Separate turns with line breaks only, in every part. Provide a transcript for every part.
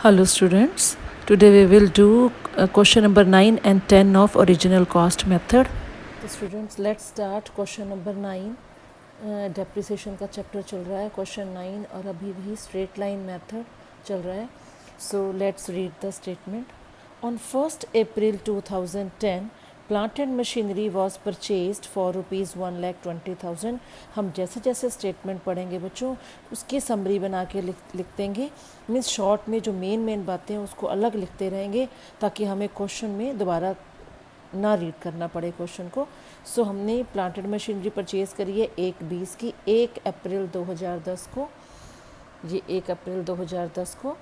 Hello students, today we will do question number 9 and 10 of original cost method. तो students let's start question number 9. Depreciation का chapter चल रहा है, question 9 और अभी भी स्ट्रेट लाइन मेथड चल रहा है. So let's read the statement. On 1st April 2010 plant and machinery was purchased for ₹1,20,000. हम जैसे जैसे स्टेटमेंट पढ़ेंगे बच्चों उसकी समरी बना के लिख देंगे. मीन्स शॉर्ट में जो मेन बातें हैं उसको अलग लिखते रहेंगे ताकि हमें क्वेश्चन में दोबारा ना रीड करना पड़े क्वेश्चन को. सो हमने प्लांट एंड मशीनरी परचेज़ करी है 1/20 की 1 अप्रैल 2010 को. ये 1 अप्रैल 2010 को.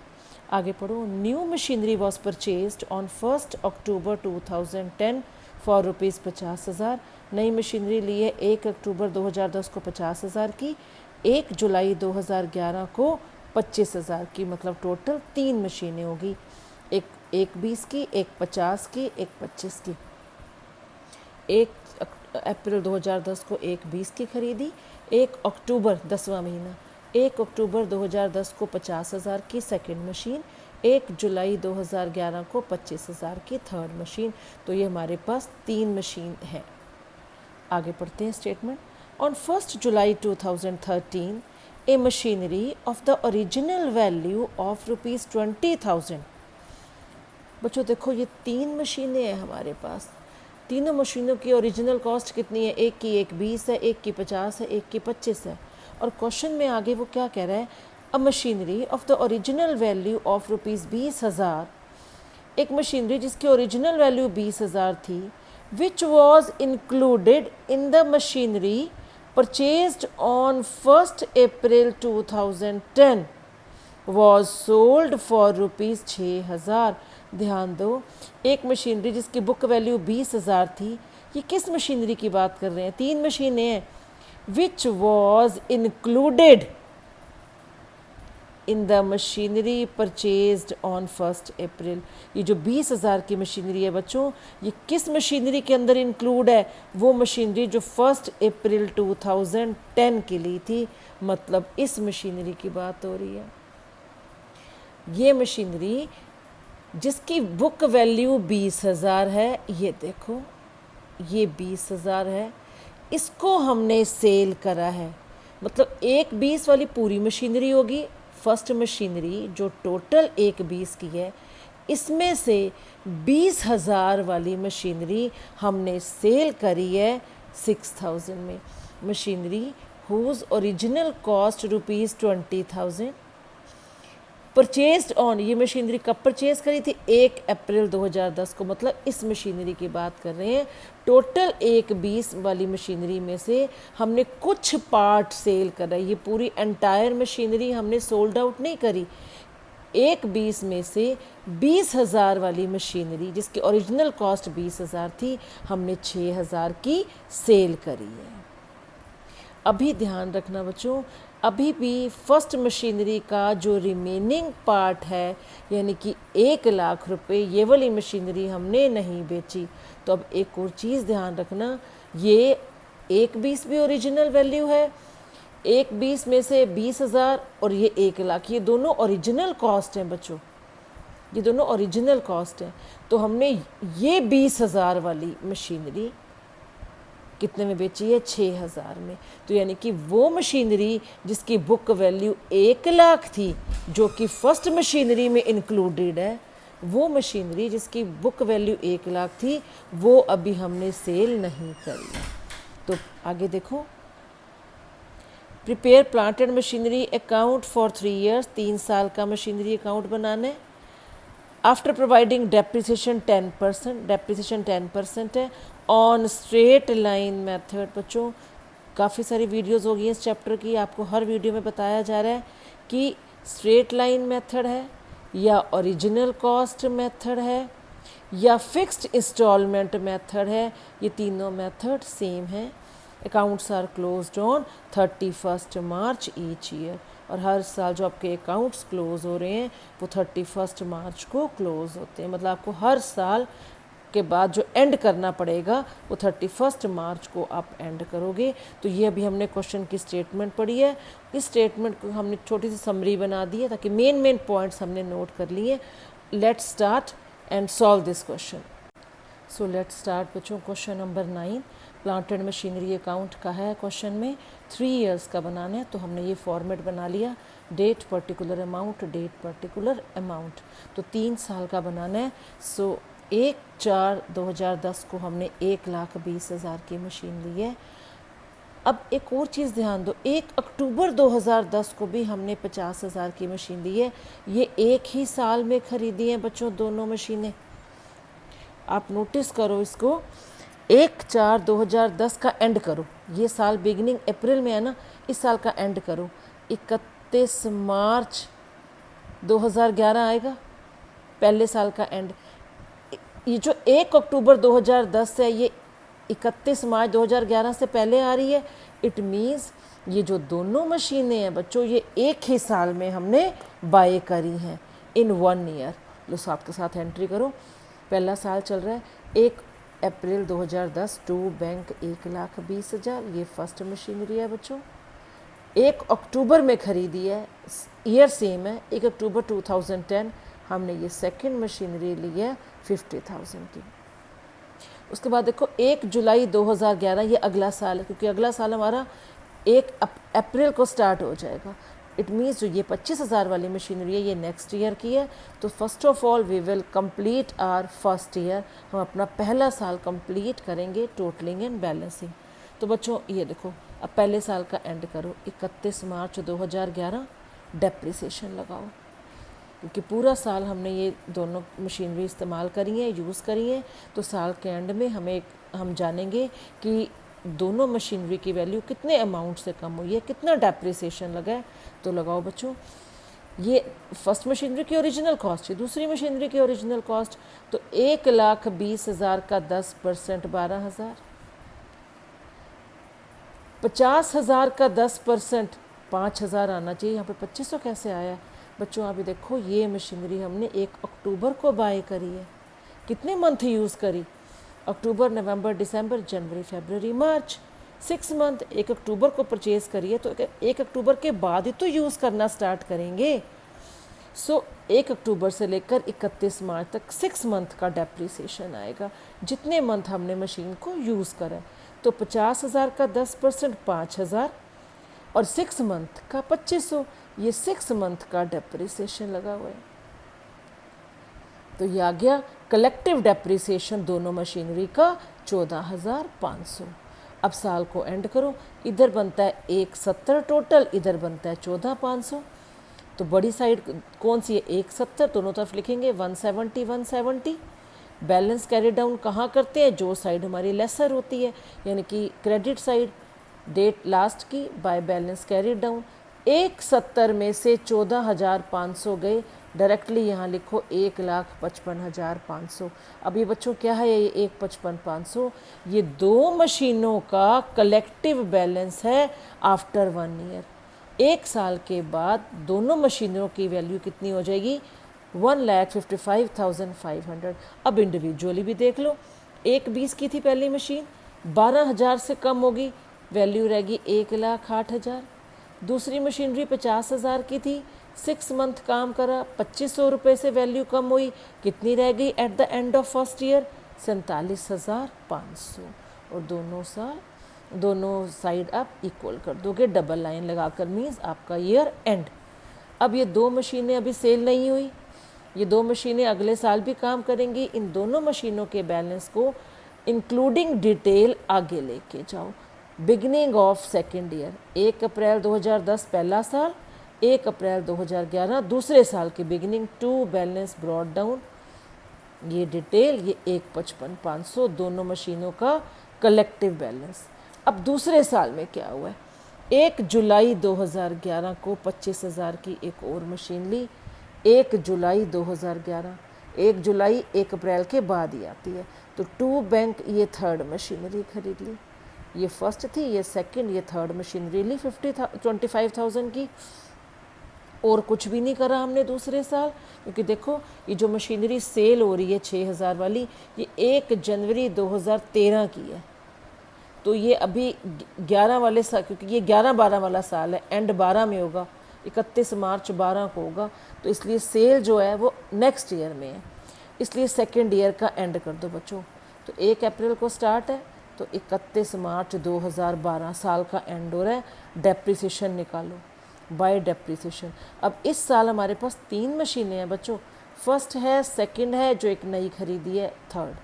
आगे पढ़ो. New machinery was purchased on 1 October 2010 for ₹50,000. नई मशीनरी ली है 1 अक्टूबर 2010 को 50,000 की. 1 जुलाई 2011 को 25,000 की. मतलब टोटल 3 मशीनें होगी. एक 20 की, एक 50 की, एक 25 की. 1 अप्रैल 2010 को 1 20 की खरीदी. 1 अक्टूबर 10वां महीना 1 अक्टूबर 2010 को 50,000 की सेकंड मशीन. 1 जुलाई 2011 को 25,000 की थर्ड मशीन. तो ये हमारे पास 3 मशीन है. आगे पढ़ते हैं statement. On 1 July 2013 A machinery of the original value of ₹20,000. बच्चों देखो ये 3 मशीनें हैं हमारे पास. तीनों मशीनों की ओरिजिनल कॉस्ट कितनी है? एक की 1/20 है, एक की 50 है, एक की 25 है. और क्वेश्चन में आगे वो क्या कह रहा है? अ machinery of the original value of ₹20,000. एक मशीनरी जिसकी ओरिजिनल वैल्यू 20,000 थी. Which was included in the machinery purchased on 1 April 2010 was sold for ₹6,000. ध्यान दो, एक मशीनरी जिसकी बुक वैल्यू 20,000 थी. ये किस मशीनरी की बात कर रहे हैं? 3 मशीनें हैं. Which was included in the machinery purchased on 1 अप्रैल. ये जो 20,000 की मशीनरी है बच्चों, ये किस मशीनरी के अंदर इंक्लूड है? वो मशीनरी जो 1 अप्रैल 2010 की ली थी. मतलब इस मशीनरी की बात हो रही है. ये मशीनरी जिसकी बुक वैल्यू 20,000 है, ये देखो ये 20,000 है. इसको हमने सेल करा है. मतलब 1/20 वाली पूरी मशीनरी होगी. फर्स्ट मशीनरी जो टोटल 1/20 की है, इसमें से 20,000 वाली मशीनरी हमने सेल करी है 6,000 में. Machinery whose original cost ₹20,000 purchased on. ये मशीनरी कब परचेज़ करी थी? 1 अप्रैल 2010 को. मतलब इस मशीनरी की बात कर रहे हैं. टोटल 1/20 वाली मशीनरी में से हमने कुछ पार्ट सेल करा. ये पूरी एंटायर मशीनरी हमने सोल्ड आउट नहीं करी. 1/20 में से 20,000 वाली मशीनरी जिसकी ओरिजिनल कॉस्ट 20,000 थी, हमने 6,000 की सेल करी है. अभी ध्यान रखना बच्चों, अभी भी फर्स्ट मशीनरी का जो रिमेनिंग पार्ट है यानी कि 1,00,000 रुपये, ये वाली मशीनरी हमने नहीं बेची. तो अब एक और चीज़ ध्यान रखना, ये 1/20 भी ओरिजिनल वैल्यू है. 1/20 में से 20,000 और ये 1,00,000, ये दोनों ओरिजिनल कॉस्ट हैं बच्चों. ये दोनों ओरिजिनल कॉस्ट हैं. तो हमने ये 20,000 वाली मशीनरी कितने में बेची है? 6,000 में. तो यानी कि वो मशीनरी जिसकी बुक वैल्यू 1,00,000 थी, जो कि फर्स्ट मशीनरी में इंक्लूडेड है, वो मशीनरी जिसकी बुक वैल्यू 1,00,000 थी, वो अभी हमने सेल नहीं करी. तो आगे देखो. Prepare plant and machinery account for 3 years. 3 साल का मशीनरी अकाउंट बनाना है. After providing depreciation 10%. डेप्रिसिएशन 10% है ऑन स्ट्रेट लाइन मेथड. बच्चों काफ़ी सारी वीडियोस होगी इस चैप्टर की. आपको हर वीडियो में बताया जा रहा है कि स्ट्रेट लाइन मेथड है या ओरिजिनल कॉस्ट मेथड है या फिक्स्ड इंस्टॉलमेंट मेथड है. ये तीनों मेथड सेम हैं. Accounts are closed on 31 March each year. और हर साल जो आपके अकाउंट्स क्लोज़ हो रहे हैं वो 31 मार्च को क्लोज़ होते हैं. मतलब आपको हर साल के बाद जो एंड करना पड़ेगा वो 31 मार्च को आप एंड करोगे। तो ये अभी हमने क्वेश्चन की स्टेटमेंट पढ़ी है। इस स्टेटमेंट को हमने छोटी सी समरी बना दी है ताकि मेन पॉइंट्स हमने नोट कर लिए। Let's start and solve this question. So let's start बच्चों। Question number 9 plant and machinery account का है। क्वेश्चन में 3 इयर्स का बनाना है, तो हमने ये फॉर्मेट बना लिया, date particular amount, date particular amount. तो 3 साल का बनाना है। सो 1/4/2010 को हमने 1,20,000 की मशीन ली है। अब एक और चीज़ ध्यान दो, 1 अक्टूबर 2010 को भी हमने 50,000 की मशीन ली है। ये एक ही साल में खरीदी हैं बच्चों दोनों मशीनें। आप नोटिस करो इसको, 1/4/2010 का एंड करो। ये साल बिगिनिंग अप्रैल में है ना, इस साल का एंड करो 31 मार्च 2011 आएगा, पहले साल का एंड। ये जो 1 अक्टूबर 2010 है ये 31 मार्च 2011 से पहले आ रही है। इट मीन्स ये जो दोनों मशीनें हैं बच्चों ये एक ही साल में हमने बाय करी हैं, इन 1 ईयर। लो साथ के साथ एंट्री करो। पहला साल चल रहा है 1 अप्रैल 2010 टू बैंक 1,20,000, ये फर्स्ट मशीनरी है बच्चों। 1 अक्टूबर में खरीदी है, ईयर सेम है, 1 अक्टूबर 2010 हमने ये सेकंड मशीनरी ली है 50,000 की। उसके बाद देखो 1 जुलाई 2011, ये अगला साल है क्योंकि अगला साल हमारा 1 अप्रैल को स्टार्ट हो जाएगा। इट मीन्स जो ये 25,000 वाली मशीनरी है ये नेक्स्ट ईयर की है। तो first of all we will complete our first year, हम अपना पहला साल कंप्लीट करेंगे टोटलिंग एंड बैलेंसिंग। तो बच्चों ये देखो, अब पहले साल का एंड करो 31 मार्च 2011, डेप्रिसिएशन लगाओ क्योंकि पूरा साल हमने ये दोनों मशीनरी इस्तेमाल करी है, यूज़ करी है। तो साल के एंड में हम जानेंगे कि दोनों मशीनरी की वैल्यू कितने अमाउंट से कम हुई है, कितना डेप्रिसिएशन लगा है। तो लगाओ बच्चों, ये फर्स्ट मशीनरी की ओरिजिनल कॉस्ट है, दूसरी मशीनरी की ओरिजिनल कॉस्ट। तो 1,20,000 का 10% 12,000, 50,000 का 10% 5,000 आना चाहिए। यहाँ पे 2500 कैसे आया बच्चों? अभी देखो ये मशीनरी हमने 1 अक्टूबर को बाय करी है, कितने मंथ यूज़ करी? अक्टूबर, नवंबर, दिसंबर, जनवरी, फरवरी, मार्च, 6 मंथ। 1 अक्टूबर को परचेज़ करिए तो 1 अक्टूबर के बाद ही तो यूज़ करना स्टार्ट करेंगे। सो 1 अक्टूबर से लेकर 31 मार्च तक 6 मंथ का डेप्रिसिएशन आएगा, जितने मंथ हमने मशीन को यूज़ करा। तो 50,000 का 10% 5,000 और 6 मंथ का 2500, ये 6 मंथ का डेप्रिसिएशन लगा हुआ है। तो ये आ गया कलेक्टिव डेप्रिसिएशन दोनों मशीनरी का 14,500। अब साल को एंड करो, इधर बनता है 170 टोटल, इधर बनता है 14,500। तो बड़ी साइड कौन सी है? 170, दोनों तरफ लिखेंगे 170 170। बैलेंस कैरी डाउन कहाँ करते हैं? जो साइड हमारी लेसर होती है, यानी कि क्रेडिट साइड, डेट लास्ट की बाय बैलेंस कैरी डाउन। 170 में से 14,500 गए, डायरेक्टली यहाँ लिखो 1,55,500। अब ये बच्चों क्या है? ये 1,55,500 ये दो मशीनों का कलेक्टिव बैलेंस है आफ्टर 1 ईयर। 1 साल के बाद दोनों मशीनों की वैल्यू कितनी हो जाएगी? 1,55,500। अब इंडिविजुअली भी देख लो, 1,20 की थी पहली मशीन, 12,000 से कम होगी, वैल्यू रहेगी 1,08,000। दूसरी मशीनरी 50,000 की थी, 6 मंथ काम करा, 2,500 रुपये से वैल्यू कम हुई, कितनी रह गई at the end of first year? 47,500। और दोनों साइड आप इक्वल कर दोगे डबल लाइन लगाकर, मीन्स आपका ईयर एंड। अब ये दो मशीनें अभी सेल नहीं हुई, ये दो मशीनें अगले साल भी काम करेंगी। इन दोनों मशीनों के बैलेंस को इंक्लूडिंग डिटेल आगे लेके जाओ। Beginning of second year, 1 April 2010 पहला साल, 1 अप्रैल 2011 दूसरे साल की beginning, to balance brought down. ये डिटेल, ये 1,55,500 दोनों मशीनों का कलेक्टिव बैलेंस। अब दूसरे साल में क्या हुआ है? 1 जुलाई 2011 को 25,000 की एक और मशीन ली। 1 जुलाई 2011, 1 जुलाई 1 अप्रैल के बाद ही आती है। तो टू बैंक ये थर्ड मशीनरी खरीद ली, ये फर्स्ट थी, ये सेकंड, ये थर्ड मशीनरी ली 25,000 की। और कुछ भी नहीं करा हमने दूसरे साल, क्योंकि देखो ये जो मशीनरी सेल हो रही है 6000 वाली, ये 1 जनवरी 2013 की है। तो ये अभी 11 वाले साल, क्योंकि ये 11-12 वाला साल है, एंड 12 में होगा, 31 मार्च 12 को होगा, तो इसलिए सेल जो है वो नेक्स्ट ईयर में है, इसलिए सेकेंड ईयर का एंड कर दो बच्चों। तो 1 अप्रैल को स्टार्ट है, तो 31 मार्च 2012 साल का एंड हो रहा है। डेप्रिसिएशन निकालो बाय डेप्रिसिएशन। अब इस साल हमारे पास 3 मशीनें हैं बच्चों, फर्स्ट है, सेकंड है जो एक नई खरीदी है, थर्ड।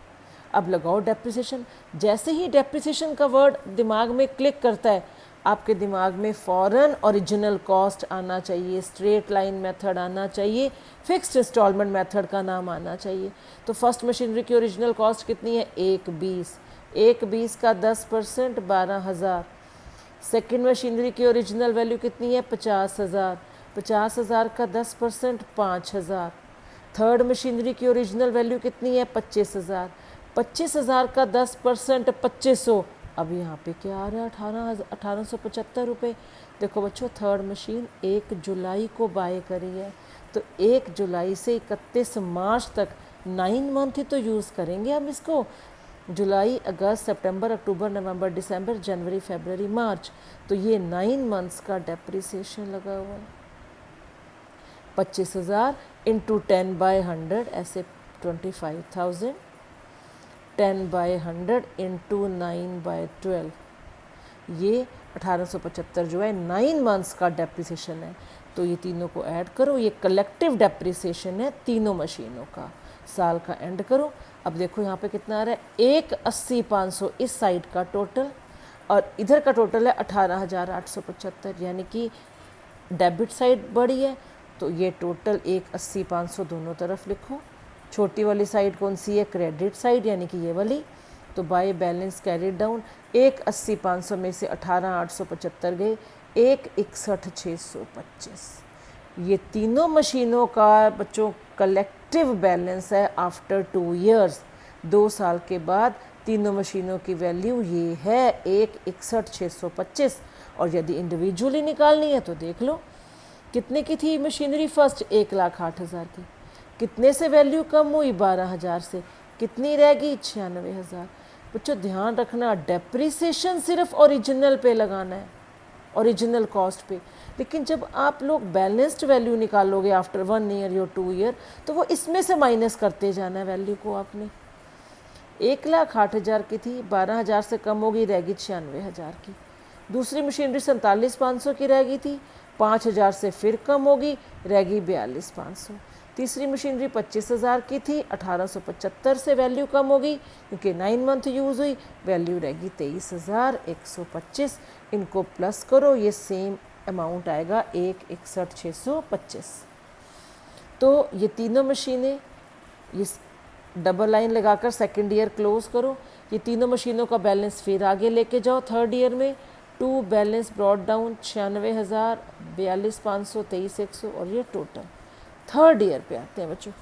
अब लगाओ डेप्रिसिएशन। जैसे ही डेप्रिसिएशन का वर्ड दिमाग में क्लिक करता है, आपके दिमाग में फ़ौरन ओरिजिनल कॉस्ट आना चाहिए, स्ट्रेट लाइन मेथड आना चाहिए, फिक्स्ड इंस्टॉलमेंट मेथड का नाम आना चाहिए। तो फर्स्ट मशीनरी की ओरिजिनल कॉस्ट कितनी है? 1/20। 1/20 का 10% 12,000। सेकेंड मशीनरी की ओरिजिनल वैल्यू कितनी है? 50,000। 50,000 का 10% 5,000। थर्ड मशीनरी की ओरिजिनल वैल्यू कितनी है? 25,000। 25,000 का 10% 2500। अब यहाँ पे क्या आ रहा है? 1875 रुपये। देखो बच्चों, थर्ड मशीन 1 जुलाई को बाय करी है, तो 1 जुलाई से 31 मार्च तक 9 मंथ ही तो यूज़ करेंगे हम इसको। जुलाई, अगस्त, सितंबर, अक्टूबर, नवंबर, दिसंबर, जनवरी, फरवरी, मार्च, तो ये 9 मंथ्स का डेप्रिसिएशन लगा हुआ है। 25,000 इंटू 10/100 ऐसे 25,000, 10/100 इंटू 9/12, ये 1875 जो है 9 मंथ्स का डेप्रिसिएशन है। तो ये तीनों को ऐड करो, ये कलेक्टिव डेप्रिसिएशन है तीनों मशीनों का। साल का एंड करो। अब देखो यहाँ पे कितना आ रहा है? 180,500 इस साइड का टोटल, और इधर का टोटल है 18,875, यानी कि डेबिट साइड बढ़ी है, तो ये टोटल 180,500 दोनों तरफ लिखो। छोटी वाली साइड कौन सी है? क्रेडिट साइड, यानी कि ये वाली। तो बाय बैलेंस कैरिड डाउन, 180,500 में से 18,875 गए, 161,625। ये तीनों मशीनों का बच्चों कलेक्टिव बैलेंस है आफ्टर 2 ईयर्स। 2 साल के बाद तीनों मशीनों की वैल्यू ये है 161,625। और यदि इंडिविजुअली निकालनी है तो देख लो कितने की थी मशीनरी फर्स्ट? 1,08,000 की। कितने से वैल्यू कम हुई? 12,000 से। कितनी रहेगी? 96,000। बच्चों ध्यान रखना, डेप्रिसिएशन सिर्फ ओरिजिनल पे लगाना है, ओरिजिनल कॉस्ट पे। लेकिन जब आप लोग बैलेंस्ड वैल्यू निकालोगे आफ्टर 1 ईयर या 2 ईयर, तो वो इसमें से माइनस करते जाना है वैल्यू को। आपने 1,08,000 की थी, 12,000 से कम होगी, रहेगी 96,000 की। दूसरी मशीनरी 47,500 की रहेगी थी, 5,000 से फिर कम होगी, रहेगी 42,500। तीसरी मशीनरी 25,000 की थी, 1875 से वैल्यू कम होगी क्योंकि 9 मंथ यूज़ हुई, वैल्यू रहेगी 23,125। इनको प्लस करो, ये सेम अमाउंट आएगा 161,625। तो ये तीनों मशीनें, ये डबल लाइन लगाकर सेकेंड ईयर क्लोज करो। ये तीनों मशीनों का बैलेंस फिर आगे लेके जाओ थर्ड ईयर में। 2 बैलेंस ब्रॉड डाउन 96,000, 42,500, 23,100, और ये टोटल थर्ड ईयर पे आते हैं बच्चों।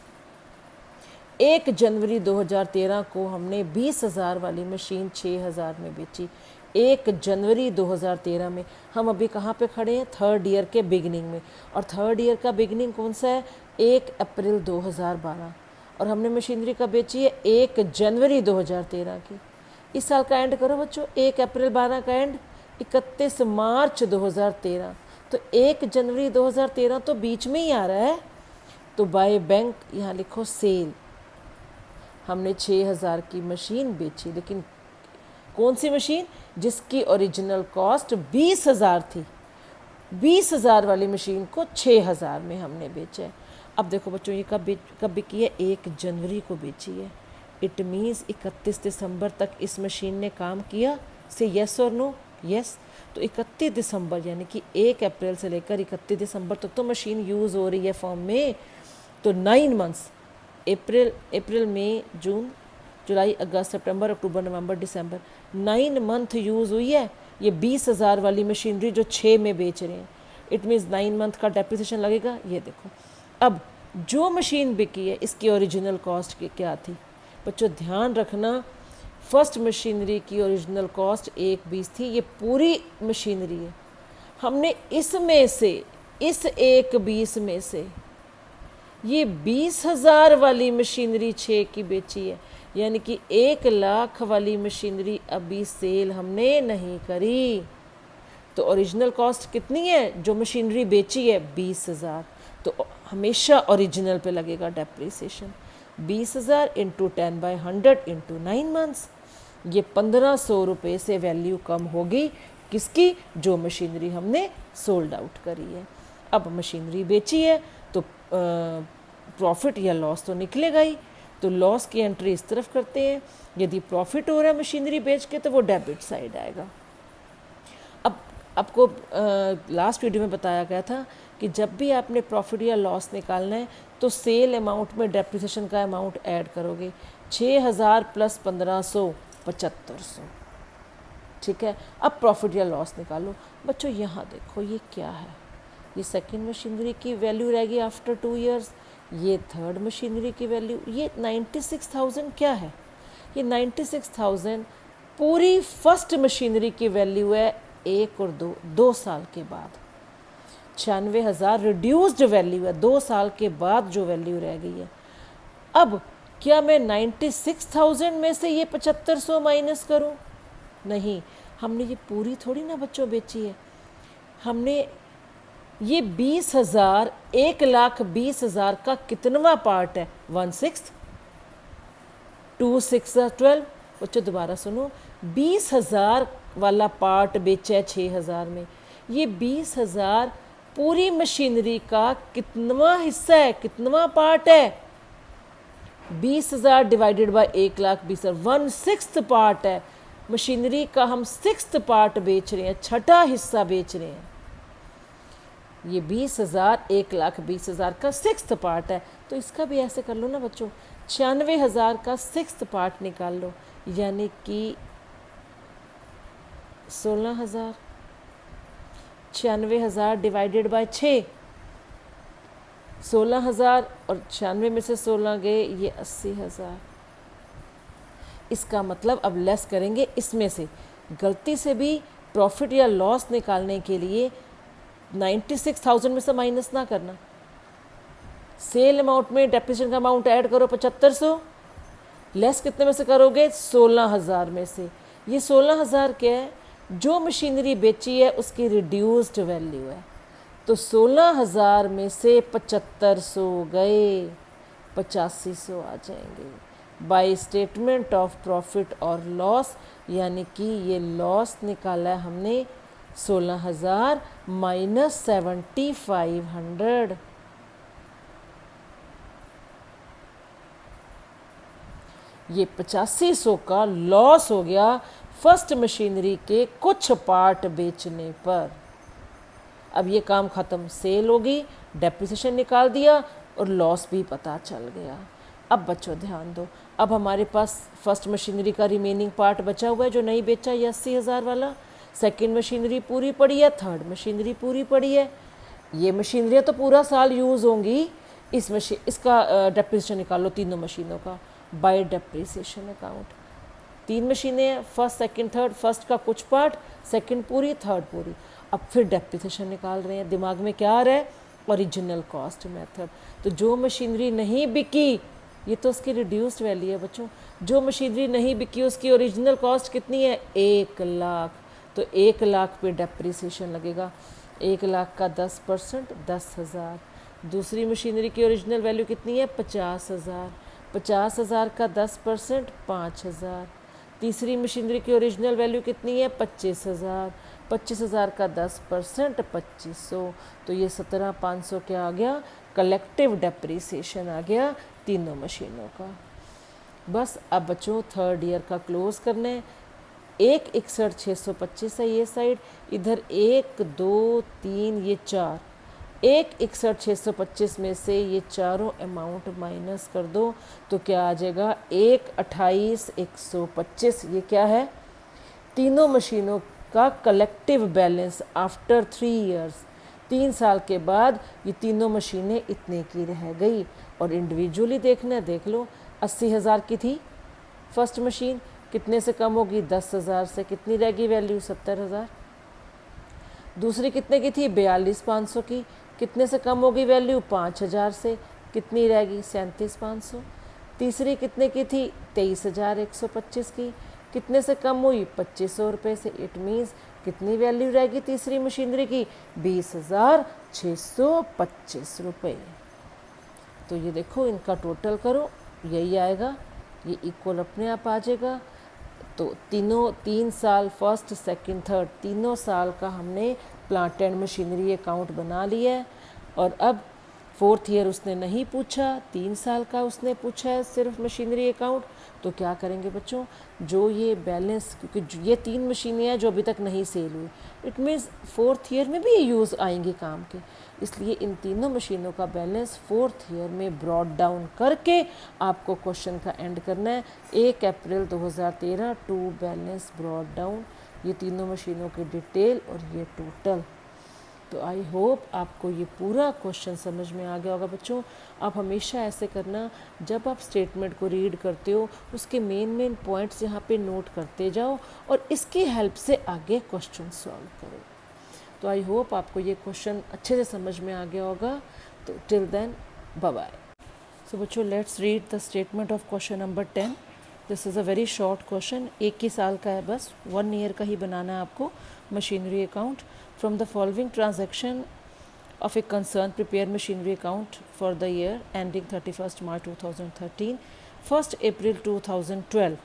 1 जनवरी 2013 को हमने 20,000 वाली मशीन 6,000 में बेची। 1 जनवरी 2013 में। हम अभी कहाँ पे खड़े हैं? थर्ड ईयर के बिगिनिंग में। और थर्ड ईयर का बिगिनिंग कौन सा है? 1 अप्रैल 2012। और हमने मशीनरी कब बेची है? 1 जनवरी 2013 की। इस साल का एंड करो बच्चों, 1 अप्रैल 12 का एंड 31 मार्च 2013। तो 1 जनवरी 2013 तो बीच में ही आ रहा है। तो बाय बैंक यहाँ लिखो सेल। हमने 6,000 की मशीन बेची, लेकिन कौन सी मशीन? जिसकी ओरिजिनल कॉस्ट 20,000 थी। 20,000 वाली मशीन को 6,000 में हमने बेचा है। अब देखो बच्चों, ये कब बिकी है? 1 जनवरी को बेची है। इट मीन्स 31 दिसंबर तक इस मशीन ने काम किया। से येस और नो? यस। तो 31 दिसंबर यानी कि 1 अप्रैल से लेकर 31 दिसंबर तक तो मशीन यूज़ हो रही है फॉर्म में। तो 9 मंथ्स, अप्रैल मई जून जुलाई अगस्त सितंबर अक्टूबर नवंबर दिसंबर, 9 मंथ यूज़ हुई है ये 20,000 वाली मशीनरी जो 6 में बेच रहे हैं। इट मीन्स 9 मंथ का डेप्रिसिएशन लगेगा। ये देखो, अब जो मशीन बिकी है इसकी ओरिजिनल कॉस्ट क्या थी? बच्चों ध्यान रखना, फर्स्ट मशीनरी की ओरिजिनल कॉस्ट 1,20 थी। ये पूरी मशीनरी है। हमने इसमें से इस 1,20 में से ये 20,000 वाली मशीनरी 6 की बेची है, यानी कि 1 लाख वाली मशीनरी अभी सेल हमने नहीं करी। तो ओरिजिनल कॉस्ट कितनी है जो मशीनरी बेची है? 20,000। तो हमेशा ओरिजिनल पे लगेगा डेप्रीसिएशन। 20,000 इंटू 10/100 इंटू 9 मंथ्स, ये 1,500 रुपये से वैल्यू कम होगी। किसकी? जो मशीनरी हमने सोल्ड आउट करी है। अब मशीनरी बेची है तो प्रॉफिट या लॉस तो निकलेगा ही। तो लॉस की एंट्री इस तरफ करते हैं। यदि प्रॉफिट हो रहा है मशीनरी बेच के तो वो डेबिट साइड आएगा। अब आपको लास्ट वीडियो में बताया गया था कि जब भी आपने प्रॉफिट या लॉस निकालना है तो सेल अमाउंट में डेप्रिसिएशन का अमाउंट ऐड करोगे। 6,000 प्लस 1,500 7,500। ठीक है, अब प्रॉफिट या लॉस निकालो। बच्चों यहाँ देखो ये क्या है, ये सेकंड मशीनरी की वैल्यू रहेगी आफ्टर 2 इयर्स, ये थर्ड मशीनरी की वैल्यू। ये 96,000 क्या है? ये 96,000 पूरी फर्स्ट मशीनरी की वैल्यू है 1 और 2 साल के बाद। 96,000 रिड्यूस्ड वैल्यू है, 2 साल के बाद जो वैल्यू रह गई है। अब क्या मैं 96,000 में से ये 7,500 माइनस करूं? नहीं, हमने ये पूरी थोड़ी ना बच्चों बेची है। हमने ये 20,000 1,20,000 का कितनवा पार्ट है? 1/6। 2 6 12। बच्चों दोबारा सुनो, 20,000 वाला पार्ट बेचा है 6,000 में। ये 20,000 पूरी मशीनरी का कितनवा हिस्सा है, कितनवा पार्ट है? 20,000 डिवाइडेड बाय 1,20,000, 1/6 पार्ट है मशीनरी का। हम 6th पार्ट बेच रहे हैं, छठा हिस्सा बेच रहे हैं। ये 20,000 1,20,000 का 6th पार्ट है। तो इसका भी ऐसे कर लो ना बच्चों, 96,000 का 6th पार्ट निकाल लो, यानी कि 16,000। 96,000 डिवाइडेड बाय 6, 16,000 और 96 में से 16 गए, ये 80,000। इसका मतलब अब लेस करेंगे इसमें से। गलती से भी प्रॉफिट या लॉस निकालने के लिए 96,000 में से माइनस ना करना। सेल अमाउंट में डेप्रिसिएशन का अमाउंट ऐड करो 7,500, लेस कितने में से करोगे? 16,000 में से। ये 16,000 क्या है? जो मशीनरी बेची है उसकी रिड्यूस्ड वैल्यू है। तो 16,000 में से 7,500 गए, 8,500 आ जाएंगे बाय स्टेटमेंट ऑफ प्रॉफिट और लॉस, यानी कि ये लॉस निकाला है हमने 16,000 माइनस 7,500। ये 8,500 का लॉस हो गया फर्स्ट मशीनरी के कुछ पार्ट बेचने पर। अब ये काम ख़त्म, सेल होगी, डेप्रिसिएशन निकाल दिया और लॉस भी पता चल गया। अब बच्चों ध्यान दो, अब हमारे पास फर्स्ट मशीनरी का रिमेनिंग पार्ट बचा हुआ है जो नहीं बेचा, ये 80,000 वाला। सेकंड मशीनरी पूरी पड़ी है, थर्ड मशीनरी पूरी पड़ी है। ये मशीनरियाँ तो पूरा साल यूज़ होंगी। इसका डेप्रिसिएशन निकालो तीनों मशीनों का बाय डेप्रिसिएशन अकाउंट। 3 मशीनें हैं, फर्स्ट सेकंड थर्ड। फर्स्ट का कुछ पार्ट, सेकंड पूरी, थर्ड पूरी। अब फिर डेप्रिसिएशन निकाल रहे हैं। दिमाग में क्या आ रहा है? Original cost method. तो जो मशीनरी नहीं बिकी, ये तो उसकी रिड्यूस्ड वैल्यू है बच्चों। जो मशीनरी नहीं बिकी उसकी ओरिजिनल कॉस्ट कितनी है? 1 लाख। तो 1 लाख पे डेप्रिसिएशन लगेगा। 1 लाख का 10% 10,000। दूसरी मशीनरी की ओरिजिनल वैल्यू कितनी है? 50,000। 50,000 का 10% 5,000। तीसरी मशीनरी की ओरिजिनल वैल्यू कितनी है? 25,000। 25,000 का 10% 2,500। तो ये 17,500 क्या आ गया? कलेक्टिव डेप्रिसिएशन आ गया तीनों मशीनों का। बस अब बच्चों थर्ड ईयर का क्लोज करना है। 1,61,625 है ये साइड, इधर 1 2 3 ये 4। 1,61,625 में से ये चारों अमाउंट माइनस कर दो तो क्या आ जाएगा? 1,28,125। ये क्या है? तीनों मशीनों का कलेक्टिव बैलेंस आफ्टर 3 इयर्स। 3 साल के बाद ये तीनों मशीनें इतने की रह गई। और इंडिविजुअली देखना है, देख लो। 80,000 की थी फर्स्ट मशीन, कितने से कम होगी? 10,000 से। कितनी रहेगी वैल्यू? 70,000। दूसरी कितने की थी? 42,500 की। कितने से कम होगी वैल्यू? 5,000 से। कितनी रहेगी? 37,500। तीसरी कितने की थी? 23,125 की। कितने से कम हुई? 2,500 रुपये से। इट मीन्स कितनी वैल्यू रहेगी तीसरी मशीनरी की? 20,625 रुपये। तो ये देखो, इनका टोटल करो, यही आएगा, ये इक्वल अपने आप आ जाएगा। तो 3 साल, फर्स्ट सेकंड थर्ड, तीनों साल का हमने प्लांट एंड मशीनरी अकाउंट बना लिया है। और अब फोर्थ ईयर उसने नहीं पूछा, 3 साल का उसने पूछा है सिर्फ मशीनरी अकाउंट। तो क्या करेंगे बच्चों, जो ये बैलेंस, क्योंकि ये 3 मशीनें हैं जो अभी तक नहीं सेल हुई, इट मीन्स फोर्थ ईयर में भी ये यूज़ आएंगे काम के, इसलिए इन तीनों मशीनों का बैलेंस फोर्थ ईयर में ब्रॉड डाउन करके आपको क्वेश्चन का एंड करना है। 1 अप्रैल 2013 टू बैलेंस ब्रॉड डाउन, ये तीनों मशीनों की डिटेल और ये टोटल। तो आई होप आपको ये पूरा क्वेश्चन समझ में आ गया होगा बच्चों। आप हमेशा ऐसे करना, जब आप स्टेटमेंट को रीड करते हो उसके मेन पॉइंट्स यहाँ पे नोट करते जाओ और इसकी हेल्प से आगे क्वेश्चन सॉल्व करो। तो आई होप आपको ये क्वेश्चन अच्छे से समझ में आ गया होगा। तो टिल देन, बाय बाय। सो बच्चों, let's read the statement of question number 10। This is a very short question, 1 ही साल का है, बस 1 ईयर का ही बनाना है आपको machinery account. From the following transaction of a concern, prepare machinery account for the year ending 31st March 2013. 1st April 2012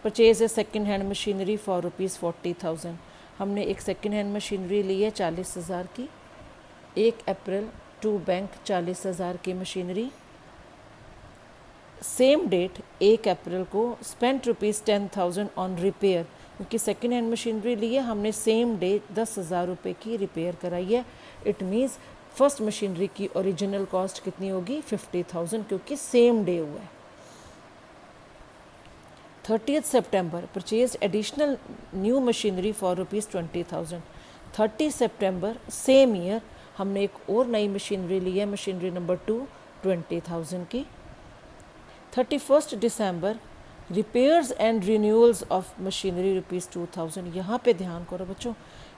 purchase a second hand machinery for ₹40,000। हमने एक second hand machinery ली है 40,000 की। 1 अप्रैल टू बैंक 40,000 की machinery. Same date 1 अप्रैल को spent ₹10,000 on repair, क्योंकि second hand machinery ली है हमने, same day 10,000 रुपये की रिपेयर कराई है। इट मीन्स फर्स्ट मशीनरी की ओरिजिनल कॉस्ट कितनी होगी? 50,000, क्योंकि सेम डे हुआ है। 30th September purchase additional new machinery for ₹20,000। 30 September same year हमने एक और नई मशीनरी ली है, मशीनरी नंबर 2, 20,000 की। 31st December repairs and renewals of machinery ₹2,000। यहाँ पे ध्यान करो बच्चों,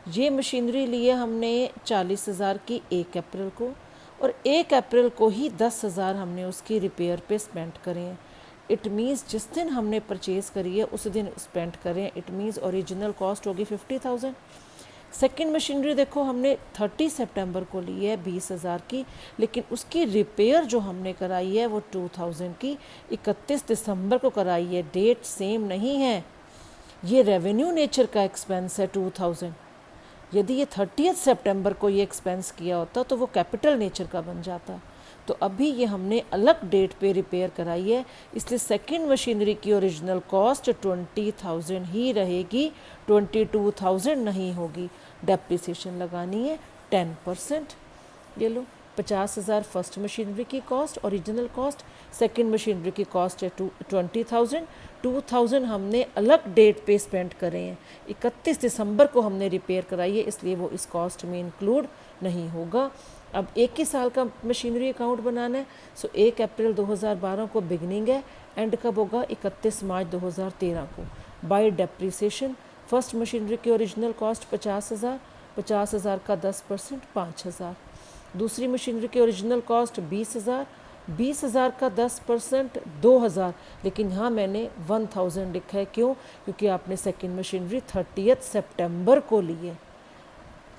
ये मशीनरी ली है हमने 40,000 की 1 अप्रैल को, और 1 अप्रैल को ही 10,000 हमने उसकी रिपेयर पे स्पेंड करे हैं। इट मीन्स जिस दिन हमने परचेज़ करी है उस दिन स्पेंड करें। इट मीन्स ओरिजिनल कॉस्ट होगी 50,000। सेकेंड मशीनरी देखो हमने 30 सितंबर को ली है 20,000 की, लेकिन उसकी रिपेयर जो हमने कराई है वो 2,000 की 31 दिसंबर को कराई है। डेट सेम नहीं है, ये रेवेन्यू नेचर का एक्सपेंस है 2,000। यदि ये 30 सितंबर को ये एक्सपेंस किया होता तो वो कैपिटल नेचर का बन जाता। तो अभी ये हमने अलग डेट पे रिपेयर कराई है, इसलिए सेकंड मशीनरी की ओरिजिनल कॉस्ट 20,000 ही रहेगी, 22,000 नहीं होगी। डेप्रिसिएशन लगानी है 10%। ये लो, 50,000 फर्स्ट मशीनरी की cost, original cost. Second machinery की कॉस्ट है 20,000। 2,000 हमने अलग डेट पे स्पेंड करे हैं, 31 दिसंबर को हमने रिपेयर कराई है, इसलिए वो इस कॉस्ट में इंक्लूड नहीं होगा। अब 1 ही साल का मशीनरी अकाउंट बनाना है। सो 1 अप्रैल 2012 को बिगनिंग है, एंड कब होगा? 31 मार्च 2013 को। बाय डेप्रिसिएशन फर्स्ट मशीनरी की ओरिजिनल कॉस्ट 50,000, 50,000 का 10% 5,000। दूसरी मशीनरी की ओरिजिनल कॉस्ट 20,000, 20,000 का 10% 2,000, लेकिन यहाँ मैंने 1,000 लिखा है। क्यों? क्योंकि आपने सेकेंड मशीनरी 30 सितंबर को ली है,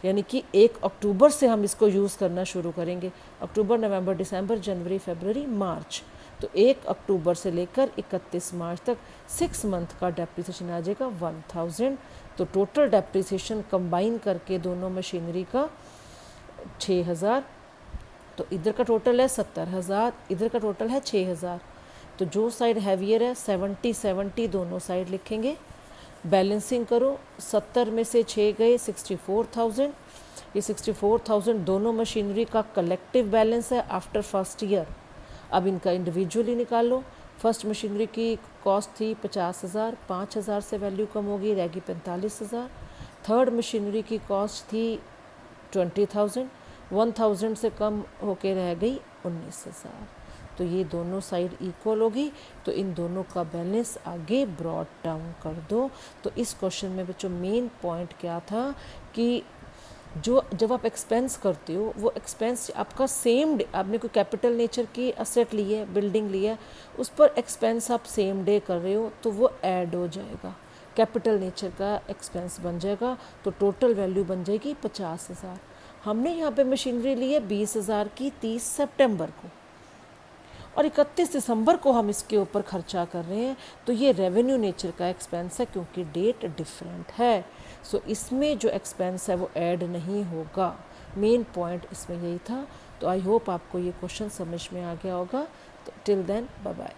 यानी कि 1 अक्टूबर से हम इसको यूज़ करना शुरू करेंगे। अक्टूबर, नवंबर, दिसंबर, जनवरी, फरवरी, मार्च। तो 1 अक्टूबर से लेकर 31 मार्च तक 6 मंथ का डेप्रिसिएशन आ जाएगा 1,000। तो टोटल डेप्रिसिएशन कंबाइन करके दोनों मशीनरी का 6,000। तो इधर का टोटल है 70,000, इधर का टोटल है 6,000। तो जो साइड हैवियर है 70 दोनों साइड लिखेंगे। बैलेंसिंग करो, 70 में से 6 गए 64,000। ये 64,000 दोनों मशीनरी का कलेक्टिव बैलेंस है आफ्टर फर्स्ट ईयर। अब इनका इंडिविजुअली निकाल लो। फर्स्ट मशीनरी की कॉस्ट थी 50,000, 5,000 से वैल्यू कम होगी, रहेगी 45,000। थर्ड मशीनरी की कॉस्ट थी 20,000, 1,000 से कम होके रह गई 19,000। तो ये दोनों साइड इक्वल होगी, तो इन दोनों का बैलेंस आगे ब्रॉड डाउन कर दो। तो इस क्वेश्चन में बच्चों मेन पॉइंट क्या था कि जो जब आप एक्सपेंस करते हो वो एक्सपेंस आपका सेम डे, आपने कोई कैपिटल नेचर की असेट ली है, बिल्डिंग ली है, उस पर एक्सपेंस आप सेम डे कर रहे हो तो वो ऐड हो जाएगा, कैपिटल नेचर का एक्सपेंस बन जाएगा, तो टोटल वैल्यू बन जाएगी 50,000। हमने यहाँ पे मशीनरी ली है 20,000 की 30 सितंबर को और 31 दिसंबर को हम इसके ऊपर खर्चा कर रहे हैं, तो ये रेवेन्यू नेचर का एक्सपेंस है क्योंकि डेट डिफरेंट है। सो इसमें जो एक्सपेंस है वो ऐड नहीं होगा। मेन पॉइंट इसमें यही था। तो आई होप आपको ये क्वेश्चन समझ में आ गया होगा। तो टिल देन बाय बाय।